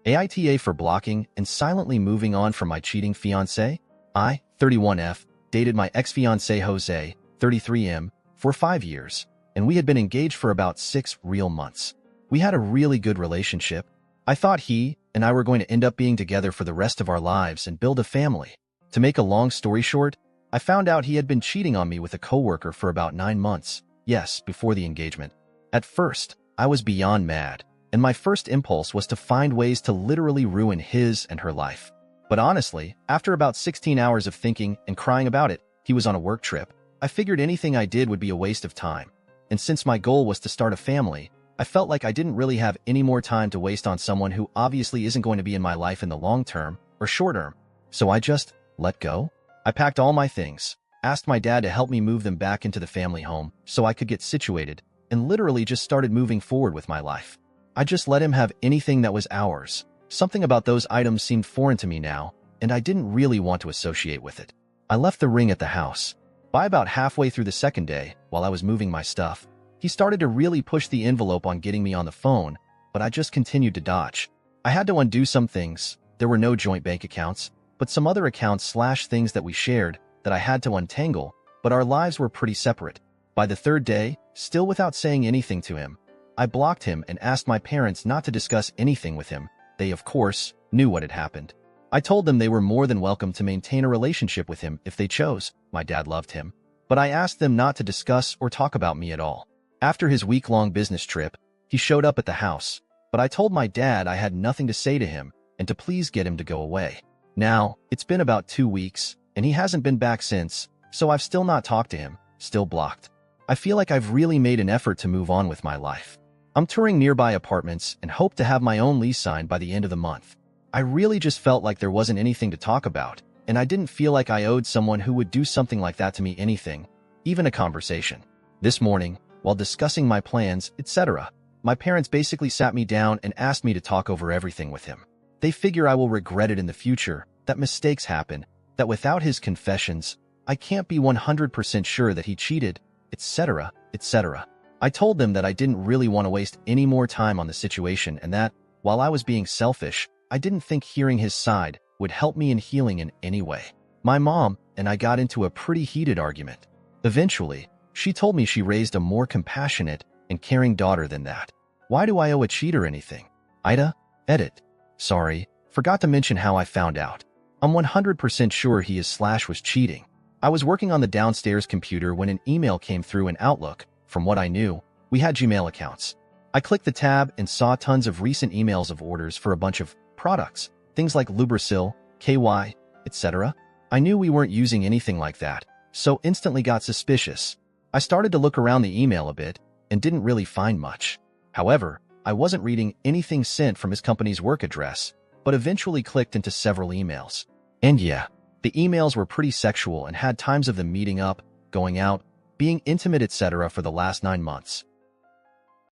AITA for blocking and silently moving on from my cheating fiancé. I, 31F, dated my ex-fiancé Jose, 33M, for 5 years, and we had been engaged for about 6 real months. We had a really good relationship. I thought he and I were going to end up being together for the rest of our lives and build a family. To make a long story short, I found out he had been cheating on me with a coworker for about 9 months. Yes, before the engagement. At first, I was beyond mad, and my first impulse was to find ways to literally ruin his and her life. But honestly, after about 16 hours of thinking and crying about it, he was on a work trip, I figured anything I did would be a waste of time. And since my goal was to start a family, I felt like I didn't really have any more time to waste on someone who obviously isn't going to be in my life in the long term or short term. So I just let go. I packed all my things, asked my dad to help me move them back into the family home so I could get situated, and literally just started moving forward with my life. I just let him have anything that was ours. Something about those items seemed foreign to me now, and I didn't really want to associate with it. I left the ring at the house. By about halfway through the second day, while I was moving my stuff, he started to really push the envelope on getting me on the phone, but I just continued to dodge. I had to undo some things. There were no joint bank accounts, but some other accounts/things that we shared that I had to untangle, but our lives were pretty separate. By the third day, still without saying anything to him, I blocked him and asked my parents not to discuss anything with him. They, of course, knew what had happened. I told them they were more than welcome to maintain a relationship with him if they chose. My dad loved him. But I asked them not to discuss or talk about me at all. After his week-long business trip, he showed up at the house, but I told my dad I had nothing to say to him and to please get him to go away. Now, it's been about 2 weeks, and he hasn't been back since, so I've still not talked to him, still blocked. I feel like I've really made an effort to move on with my life. I'm touring nearby apartments and hope to have my own lease signed by the end of the month. I really just felt like there wasn't anything to talk about, and I didn't feel like I owed someone who would do something like that to me anything, even a conversation. This morning, while discussing my plans, etc., my parents basically sat me down and asked me to talk over everything with him. They figure I will regret it in the future, that mistakes happen, that without his confessions, I can't be 100% sure that he cheated, etc., etc. I told them that I didn't really want to waste any more time on the situation and that, while I was being selfish, I didn't think hearing his side would help me in healing in any way. My mom and I got into a pretty heated argument. Eventually, she told me she raised a more compassionate and caring daughter than that. Why do I owe a cheater anything? AITA, edit. Sorry, forgot to mention how I found out. I'm 100% sure he is/was cheating. I was working on the downstairs computer when an email came through in Outlook. From what I knew, we had Gmail accounts. I clicked the tab and saw tons of recent emails of orders for a bunch of products, things like Lubrisil, KY, etc. I knew we weren't using anything like that, so instantly got suspicious. I started to look around the email a bit and didn't really find much. However, I wasn't reading anything sent from his company's work address, but eventually clicked into several emails. And yeah, the emails were pretty sexual and had times of them meeting up, going out, being intimate, etc. for the last 9 months.